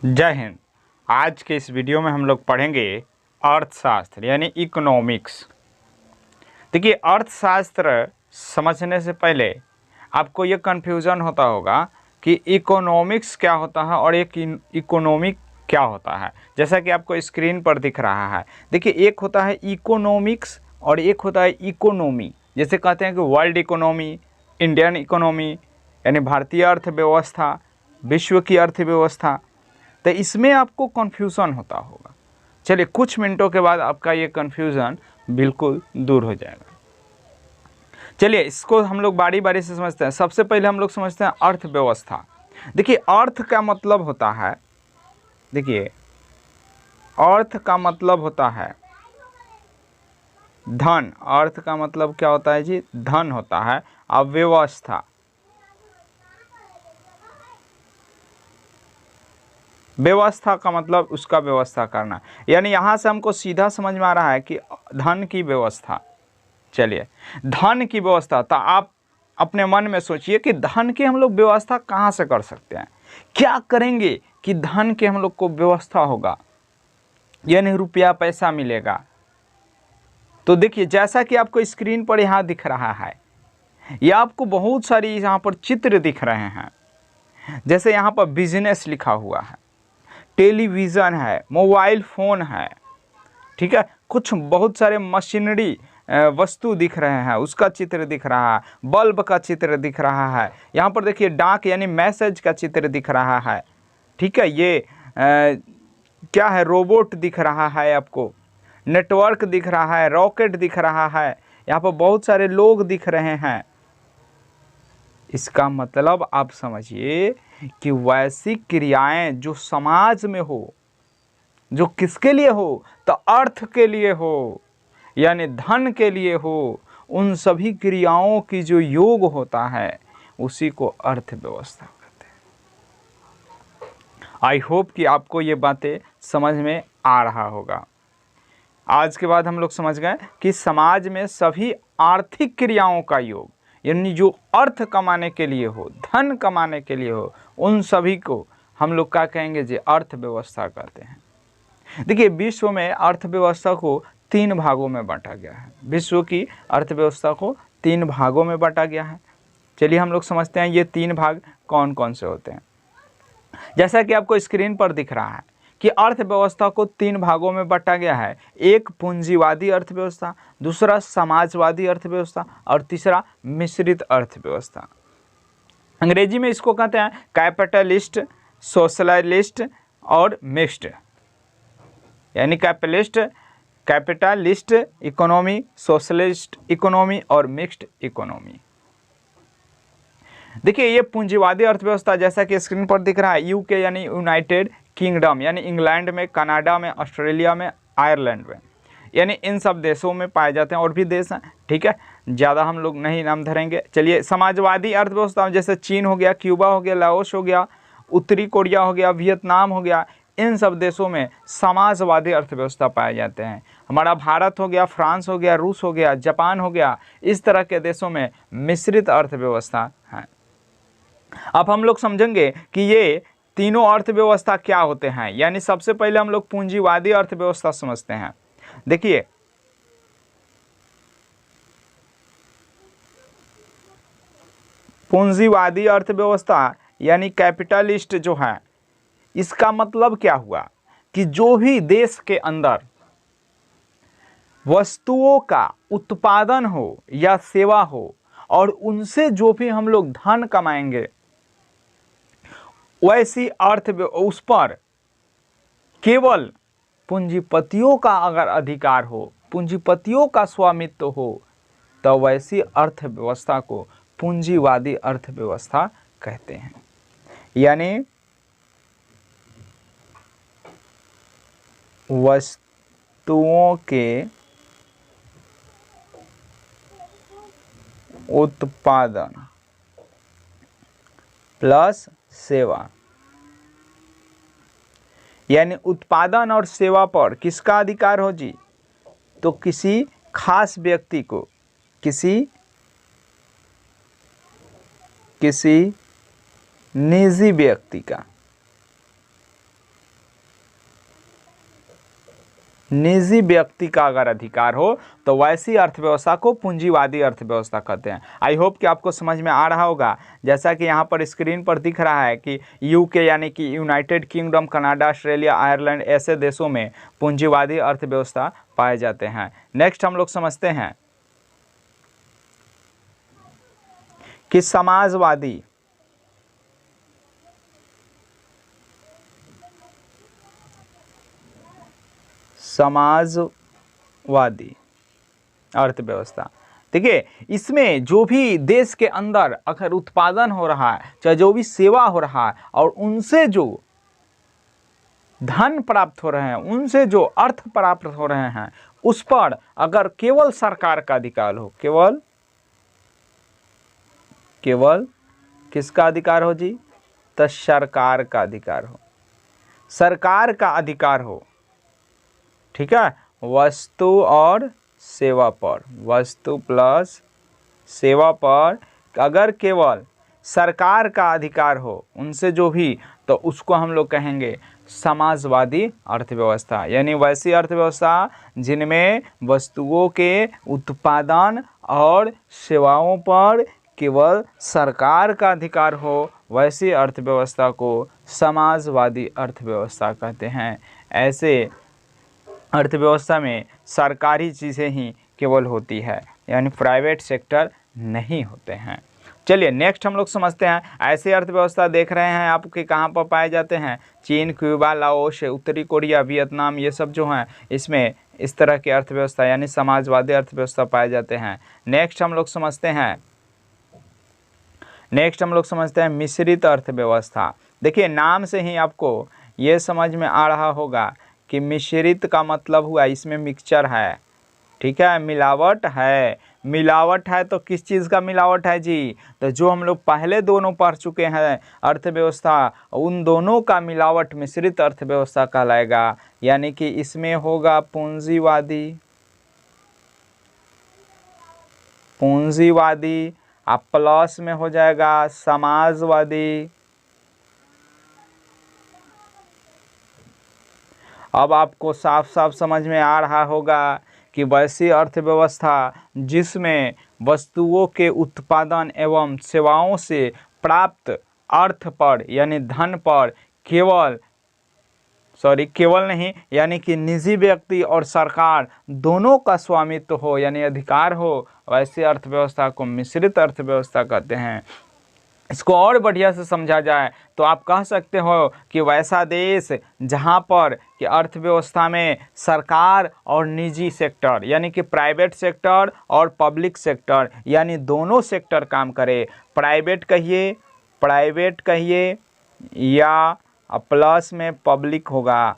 जय हिंद। आज के इस वीडियो में हम लोग पढ़ेंगे अर्थशास्त्र यानी इकोनॉमिक्स। देखिए, अर्थशास्त्र समझने से पहले आपको ये कन्फ्यूज़न होता होगा कि इकोनॉमिक्स क्या होता है और एक इकोनॉमिक क्या होता है। जैसा कि आपको स्क्रीन पर दिख रहा है, देखिए, एक होता है इकोनॉमिक्स और एक होता है इकोनॉमी। जैसे कहते हैं कि वर्ल्ड इकोनॉमी, इंडियन इकोनॉमी यानी भारतीय अर्थव्यवस्था, विश्व की अर्थव्यवस्था। तो इसमें आपको कन्फ्यूज़न होता होगा। चलिए, कुछ मिनटों के बाद आपका ये कन्फ्यूज़न बिल्कुल दूर हो जाएगा। चलिए, इसको हम लोग बारी बारी से समझते हैं। सबसे पहले हम लोग समझते हैं अर्थव्यवस्था। देखिए, अर्थ का मतलब होता है, देखिए, अर्थ का मतलब होता है धन। अर्थ का मतलब क्या होता है जी? धन होता है। अब व्यवस्था, व्यवस्था का मतलब उसका व्यवस्था करना, यानी यहाँ से हमको सीधा समझ में आ रहा है कि धन की व्यवस्था। चलिए, धन की व्यवस्था, तो आप अपने मन में सोचिए कि धन की हम लोग व्यवस्था कहाँ से कर सकते हैं, क्या करेंगे कि धन के हम लोग को व्यवस्था होगा, यानी रुपया पैसा मिलेगा। तो देखिए, जैसा कि आपको स्क्रीन पर यहाँ दिख रहा है, या आपको बहुत सारी यहाँ पर चित्र दिख रहे हैं। जैसे यहाँ पर बिजनेस लिखा हुआ है, टेलीविज़न है, मोबाइल फ़ोन है, ठीक है, कुछ बहुत सारे मशीनरी वस्तु दिख रहे हैं, उसका चित्र दिख रहा है, बल्ब का चित्र दिख रहा है। यहाँ पर देखिए, डाक यानी मैसेज का चित्र दिख रहा है, ठीक है। ये क्या है? रोबोट दिख रहा है आपको, नेटवर्क दिख रहा है, रॉकेट दिख रहा है, यहाँ पर बहुत सारे लोग दिख रहे हैं। इसका मतलब आप समझिए कि वैसी क्रियाएं जो समाज में हो, जो किसके लिए हो? तो अर्थ के लिए हो, यानी धन के लिए हो। उन सभी क्रियाओं की जो योग होता है उसी को अर्थव्यवस्था कहते हैं। आई होप कि आपको ये बातें समझ में आ रहा होगा। आज के बाद हम लोग समझ गए कि समाज में सभी आर्थिक क्रियाओं का योग, यानी जो अर्थ कमाने के लिए हो, धन कमाने के लिए हो, उन सभी को हम लोग क्या कहेंगे जी? अर्थव्यवस्था कहते हैं। देखिए, विश्व में अर्थव्यवस्था को 3 भागों में बांटा गया है। विश्व की अर्थव्यवस्था को 3 भागों में बांटा गया है। चलिए, हम लोग समझते हैं ये 3 भाग कौन कौन से होते हैं। जैसा कि आपको स्क्रीन पर दिख रहा है कि अर्थव्यवस्था को 3 भागों में बांटा गया है। एक पूंजीवादी अर्थव्यवस्था, दूसरा समाजवादी अर्थव्यवस्था और तीसरा मिश्रित अर्थव्यवस्था। अंग्रेजी में इसको कहते हैं कैपिटलिस्ट, सोशलिस्ट और मिक्स्ड, यानी कैपिटलिस्ट इकोनॉमी, सोशलिस्ट इकोनॉमी और मिक्स्ड इकोनॉमी। देखिए, ये पूंजीवादी अर्थव्यवस्था जैसा कि स्क्रीन पर दिख रहा है, यूके यानी यूनाइटेड किंगडम, यानी इंग्लैंड में, कनाडा में, ऑस्ट्रेलिया में, आयरलैंड में, यानी इन सब देशों में पाए जाते हैं। और भी देश हैं, ठीक है, ज़्यादा हम लोग नहीं नाम धरेंगे। चलिए, समाजवादी अर्थव्यवस्था जैसे चीन हो गया, क्यूबा हो गया, लाओस हो गया, उत्तरी कोरिया हो गया, वियतनाम हो गया, इन सब देशों में समाजवादी अर्थव्यवस्था पाए जाते हैं। हमारा भारत हो गया, फ्रांस हो गया, रूस हो गया, जापान हो गया, इस तरह के देशों में मिश्रित अर्थव्यवस्था है। अब हम लोग समझेंगे कि ये तीनों अर्थव्यवस्था क्या होते हैं। यानी सबसे पहले हम लोग पूंजीवादी अर्थव्यवस्था समझते हैं। देखिए, पूंजीवादी अर्थव्यवस्था यानी कैपिटलिस्ट जो है, इसका मतलब क्या हुआ कि जो भी देश के अंदर वस्तुओं का उत्पादन हो या सेवा हो और उनसे जो भी हम लोग धन कमाएंगे, वैसी उस पर केवल पूंजीपतियों का अगर अधिकार हो, पूंजीपतियों का स्वामित्व हो, तो वैसी अर्थव्यवस्था को पूंजीवादी अर्थव्यवस्था कहते हैं। यानी वस्तुओं के उत्पादन प्लस सेवा, यानी उत्पादन और सेवा पर किसका अधिकार हो जी? तो किसी खास व्यक्ति को, किसी निजी व्यक्ति का, निजी व्यक्ति का अगर अधिकार हो तो वैसी अर्थव्यवस्था को पूंजीवादी अर्थव्यवस्था कहते हैं। आई होप कि आपको समझ में आ रहा होगा। जैसा कि यहाँ पर स्क्रीन पर दिख रहा है कि यूके यानी कि United kingdom, Canada, Australia, Ireland ऐसे देशों में पूंजीवादी अर्थव्यवस्था पाए जाते हैं। नेक्स्ट हम लोग समझते हैं कि समाजवादी अर्थव्यवस्था। देखिए, इसमें जो भी देश के अंदर अगर उत्पादन हो रहा है, चाहे जो भी सेवा हो रहा है, और उनसे जो धन प्राप्त हो रहे हैं, उनसे जो अर्थ प्राप्त हो रहे हैं, उस पर अगर केवल सरकार का अधिकार हो, केवल किसका अधिकार हो जी? तो सरकार का अधिकार हो, सरकार का अधिकार हो। ठीक है, वस्तु और सेवा पर, वस्तु प्लस सेवा पर अगर केवल सरकार का अधिकार हो उनसे जो भी, तो उसको हम लोग कहेंगे समाजवादी अर्थव्यवस्था। यानी वैसी अर्थव्यवस्था जिनमें वस्तुओं के उत्पादन और सेवाओं पर केवल सरकार का अधिकार हो, वैसी अर्थव्यवस्था को समाजवादी अर्थव्यवस्था कहते हैं। ऐसे अर्थव्यवस्था में सरकारी चीज़ें ही केवल होती है, यानी प्राइवेट सेक्टर नहीं होते हैं। चलिए नेक्स्ट हम लोग समझते हैं। ऐसे अर्थव्यवस्था देख रहे हैं आप कि कहाँ पर पाए जाते हैं? चीन, क्यूबा, लाओस, उत्तरी कोरिया, वियतनाम, ये सब जो हैं इसमें इस तरह की अर्थव्यवस्था यानी समाजवादी अर्थव्यवस्था पाए जाते हैं। नेक्स्ट हम लोग समझते हैं मिश्रित अर्थव्यवस्था। देखिए, नाम से ही आपको ये समझ में आ रहा होगा कि मिश्रित का मतलब हुआ इसमें मिक्सचर है। ठीक है, मिलावट है। मिलावट है तो किस चीज़ का मिलावट है जी? तो जो हम लोग पहले दोनों पढ़ चुके हैं अर्थव्यवस्था, उन दोनों का मिलावट मिश्रित अर्थव्यवस्था कहलाएगा। यानी कि इसमें होगा पूंजीवादी, अब प्लस में हो जाएगा समाजवादी। अब आपको साफ साफ समझ में आ रहा होगा कि वैसी अर्थव्यवस्था जिसमें वस्तुओं के उत्पादन एवं सेवाओं से प्राप्त अर्थ पर यानी धन पर केवल नहीं, यानी कि निजी व्यक्ति और सरकार दोनों का स्वामित्व हो यानी अधिकार हो, वैसी अर्थव्यवस्था को मिश्रित अर्थव्यवस्था कहते हैं। इसको और बढ़िया से समझा जाए तो आप कह सकते हो कि वैसा देश जहां पर कि अर्थव्यवस्था में सरकार और निजी सेक्टर यानी कि प्राइवेट सेक्टर और पब्लिक सेक्टर यानी दोनों सेक्टर काम करे। प्राइवेट कहिए या प्लस में पब्लिक होगा,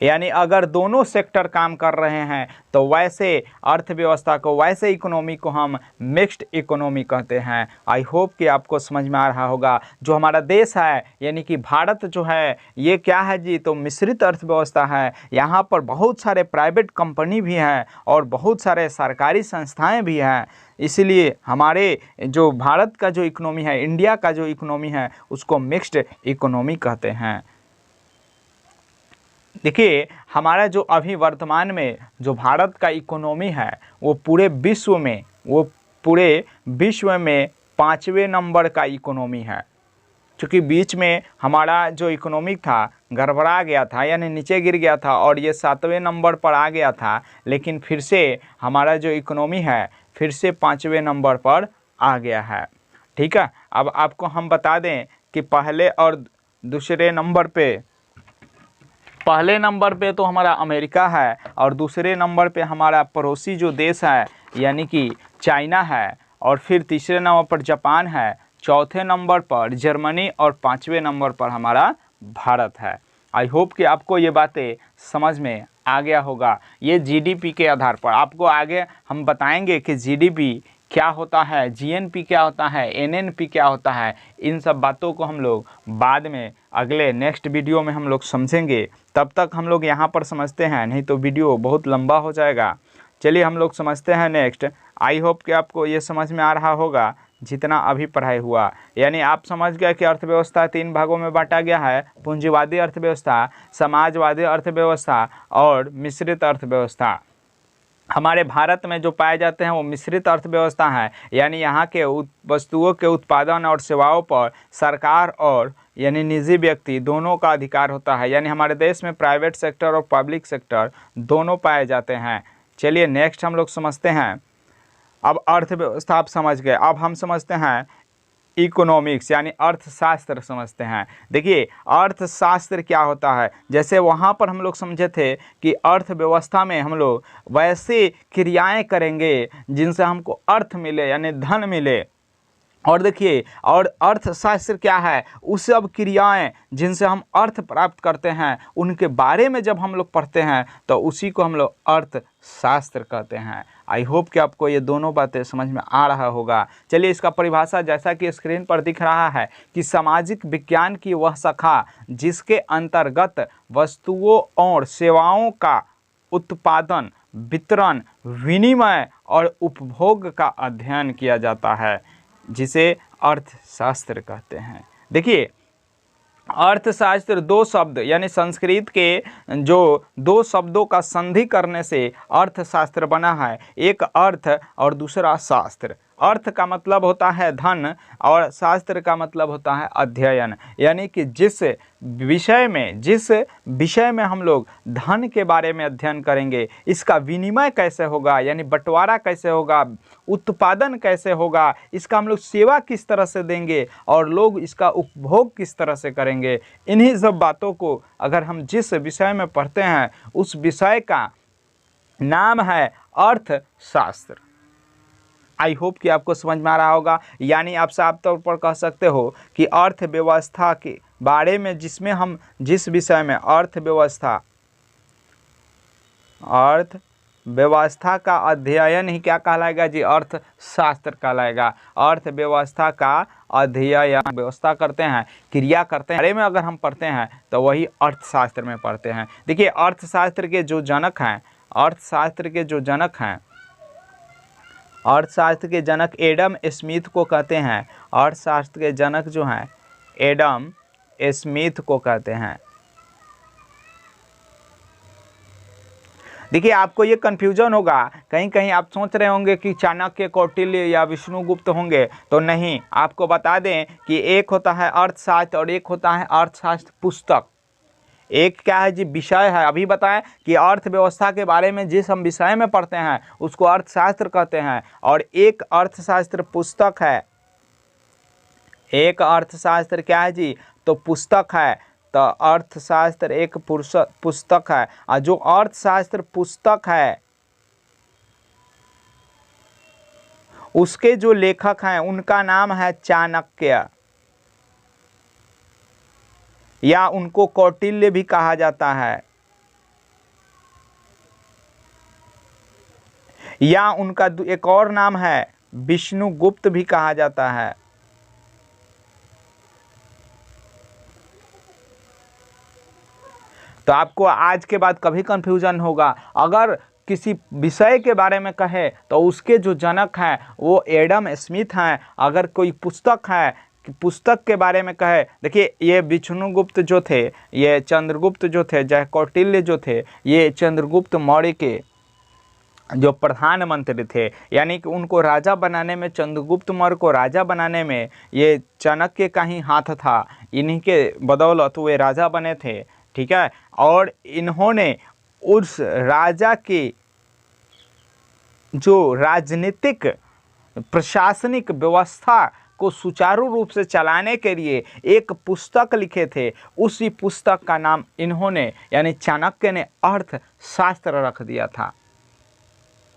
यानी अगर दोनों सेक्टर काम कर रहे हैं तो वैसे अर्थव्यवस्था को, वैसे इकोनॉमी को हम मिक्स्ड इकोनॉमी कहते हैं। आई होप कि आपको समझ में आ रहा होगा। जो हमारा देश है यानी कि भारत जो है ये क्या है जी? तो मिश्रित अर्थव्यवस्था है। यहाँ पर बहुत सारे प्राइवेट कंपनी भी हैं और बहुत सारे सरकारी संस्थाएं भी हैं। इसलिए हमारे जो भारत का जो इकोनॉमी है, इंडिया का जो इकोनॉमी है, उसको मिक्स्ड इकोनॉमी कहते हैं। देखिए, हमारा जो अभी वर्तमान में जो भारत का इकोनॉमी है वो पूरे विश्व में 5वें नंबर का इकोनॉमी है। क्योंकि बीच में हमारा जो इकोनॉमिक था गड़बड़ा गया था यानी नीचे गिर गया था और ये 7वें नंबर पर आ गया था, लेकिन फिर से हमारा जो इकोनॉमी है फिर से 5वें नंबर पर आ गया है। ठीक है, अब आपको हम बता दें कि पहले नंबर पे तो हमारा अमेरिका है और दूसरे नंबर पे हमारा पड़ोसी जो देश है यानी कि चाइना है, और फिर तीसरे नंबर पर जापान है, चौथे नंबर पर जर्मनी और 5वें नंबर पर हमारा भारत है। आई होप कि आपको ये बातें समझ में आ गया होगा। ये जीडीपी के आधार पर आपको आगे हम बताएंगे कि जीडीपी क्या होता है, जीएनपी क्या होता है, एनएनपी क्या होता है। इन सब बातों को हम लोग बाद में अगले नेक्स्ट वीडियो में हम लोग समझेंगे। तब तक हम लोग यहाँ पर समझते हैं, नहीं तो वीडियो बहुत लंबा हो जाएगा। चलिए हम लोग समझते हैं नेक्स्ट। आई होप कि आपको ये समझ में आ रहा होगा। जितना अभी पढ़ाई हुआ। यानी आप समझ गए कि अर्थव्यवस्था 3 भागों में बांटा गया है, पूंजीवादी अर्थव्यवस्था, समाजवादी अर्थव्यवस्था और मिश्रित अर्थव्यवस्था। हमारे भारत में जो पाए जाते हैं वो मिश्रित अर्थव्यवस्था है, यानी यहाँ के वस्तुओं के उत्पादन और सेवाओं पर सरकार और यानी निजी व्यक्ति दोनों का अधिकार होता है। यानी हमारे देश में प्राइवेट सेक्टर और पब्लिक सेक्टर दोनों पाए जाते हैं। चलिए नेक्स्ट हम लोग समझते हैं। अब अर्थव्यवस्था आप समझ गए, अब हम समझते हैं इकोनॉमिक्स यानी अर्थशास्त्र समझते हैं। देखिए अर्थशास्त्र क्या होता है, जैसे वहाँ पर हम लोग समझे थे कि अर्थव्यवस्था में हम लोग वैसे क्रियाएं करेंगे जिनसे हमको अर्थ मिले यानी धन मिले। और देखिए और अर्थशास्त्र क्या है, उस सब क्रियाएं जिनसे हम अर्थ प्राप्त करते हैं उनके बारे में जब हम लोग पढ़ते हैं तो उसी को हम लोग अर्थशास्त्र कहते हैं। आई होप कि आपको ये दोनों बातें समझ में आ रहा होगा। चलिए इसका परिभाषा जैसा कि स्क्रीन पर दिख रहा है कि सामाजिक विज्ञान की वह शाखा जिसके अंतर्गत वस्तुओं और सेवाओं का उत्पादन, वितरण, विनिमय और उपभोग का अध्ययन किया जाता है, जिसे अर्थशास्त्र कहते हैं। देखिए अर्थशास्त्र 2 शब्द यानी संस्कृत के जो 2 शब्दों का संधि करने से अर्थशास्त्र बना है, एक अर्थ और दूसरा शास्त्र। अर्थ का मतलब होता है धन और शास्त्र का मतलब होता है अध्ययन। यानी कि जिस विषय में हम लोग धन के बारे में अध्ययन करेंगे, इसका विनिमय कैसे होगा यानी बंटवारा कैसे होगा, उत्पादन कैसे होगा, इसका हम लोग सेवा किस तरह से देंगे और लोग इसका उपभोग किस तरह से करेंगे, इन्हीं सब बातों को अगर हम जिस विषय में पढ़ते हैं उस विषय का नाम है अर्थशास्त्र। आई होप कि आपको समझ में आ रहा होगा। यानी आप साफ तौर पर कह सकते हो कि अर्थव्यवस्था के बारे में जिस विषय में अर्थव्यवस्था का अध्ययन ही क्या कहलाएगा जी, अर्थशास्त्र कहलाएगा। अर्थव्यवस्था का अध्ययन व्यवस्था करते हैं, क्रिया करते हैं, बारे में अगर हम पढ़ते हैं तो वही अर्थशास्त्र में पढ़ते हैं। देखिए अर्थशास्त्र के जो जनक एडम स्मिथ को कहते हैं। अर्थशास्त्र के जनक जो हैं एडम स्मिथ को कहते हैं। देखिए आपको ये कन्फ्यूजन होगा, कहीं कहीं आप सोच रहे होंगे कि चाणक्य, कौटिल्य या विष्णुगुप्त होंगे, तो नहीं। आपको बता दें कि एक होता है अर्थशास्त्र और एक होता है अर्थशास्त्र पुस्तक। एक क्या है जी, विषय है। अभी बताएं कि अर्थव्यवस्था के बारे में जिस हम विषय में पढ़ते हैं उसको अर्थशास्त्र कहते हैं, और एक अर्थशास्त्र पुस्तक है। एक अर्थशास्त्र क्या है जी, तो पुस्तक है। तो अर्थशास्त्र एक पुस्तक है, और जो अर्थशास्त्र पुस्तक है उसके जो लेखक हैं उनका नाम है चाणक्य, या उनको कौटिल्य भी कहा जाता है, या उनका एक और नाम है विष्णुगुप्त भी कहा जाता है। तो आपको आज के बाद कभी कंफ्यूजन होगा, अगर किसी विषय के बारे में कहे तो उसके जो जनक हैं वो एडम स्मिथ हैं। अगर कोई पुस्तक है, पुस्तक के बारे में कहे, देखिए ये विष्णुगुप्त जो थे, ये चंद्रगुप्त जो थे, चाहे कौटिल्य जो थे, ये चंद्रगुप्त मौर्य के जो प्रधानमंत्री थे, यानी कि उनको राजा बनाने में, चंद्रगुप्त मौर्य को राजा बनाने में ये चाणक्य का ही हाथ था। इन्हीं के बदौलत वे राजा बने थे, ठीक है। और इन्होंने उस राजा की जो राजनीतिक प्रशासनिक व्यवस्था को सुचारू रूप से चलाने के लिए एक पुस्तक लिखे थे। उसी पुस्तक का नाम इन्होंने यानी चाणक्य ने अर्थशास्त्र रख दिया था।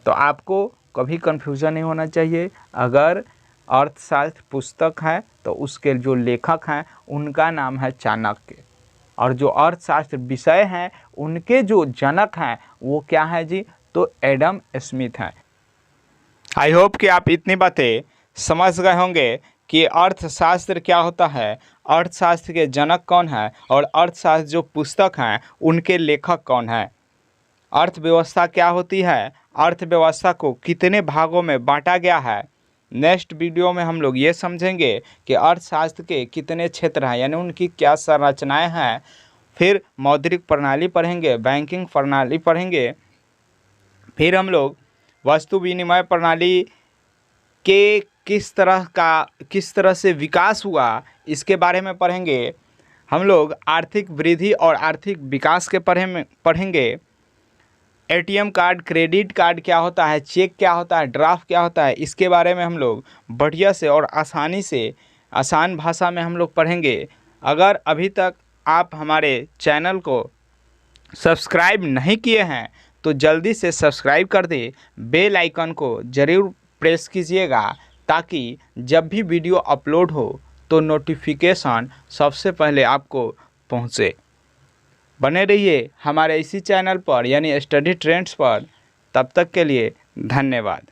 तो आपको कभी कंफ्यूजन नहीं होना चाहिए। अगर अर्थशास्त्र पुस्तक है तो उसके जो लेखक हैं उनका नाम है चाणक्य, और जो अर्थशास्त्र विषय हैं उनके जो जनक हैं वो क्या है जी, तो एडम स्मिथ हैं। आई होप कि आप इतनी बातें समझ गए होंगे कि अर्थशास्त्र क्या होता है, अर्थशास्त्र के जनक कौन है, और अर्थशास्त्र जो पुस्तक हैं उनके लेखक कौन है। अर्थव्यवस्था क्या होती है, अर्थव्यवस्था को कितने भागों में बांटा गया है, नेक्स्ट वीडियो में हम लोग ये समझेंगे कि अर्थशास्त्र के कितने क्षेत्र हैं, यानी उनकी क्या संरचनाएं हैं। फिर मौद्रिक प्रणाली पढ़ेंगे, बैंकिंग प्रणाली पढ़ेंगे। फिर हम लोग वस्तु विनिमय प्रणाली के किस तरह से विकास हुआ इसके बारे में पढ़ेंगे। हम लोग आर्थिक वृद्धि और आर्थिक विकास के पढ़ेंगे। एटीएम कार्ड, क्रेडिट कार्ड क्या होता है, चेक क्या होता है, ड्राफ्ट क्या होता है, इसके बारे में हम लोग बढ़िया से और आसानी से आसान भाषा में हम लोग पढ़ेंगे। अगर अभी तक आप हमारे चैनल को सब्सक्राइब नहीं किए हैं तो जल्दी से सब्सक्राइब कर दें, बेल आइकन को ज़रूर प्रेस कीजिएगा ताकि जब भी वीडियो अपलोड हो तो नोटिफिकेशन सबसे पहले आपको पहुंचे। बने रहिए हमारे इसी चैनल पर यानी स्टडी ट्रेंड्स पर। तब तक के लिए धन्यवाद।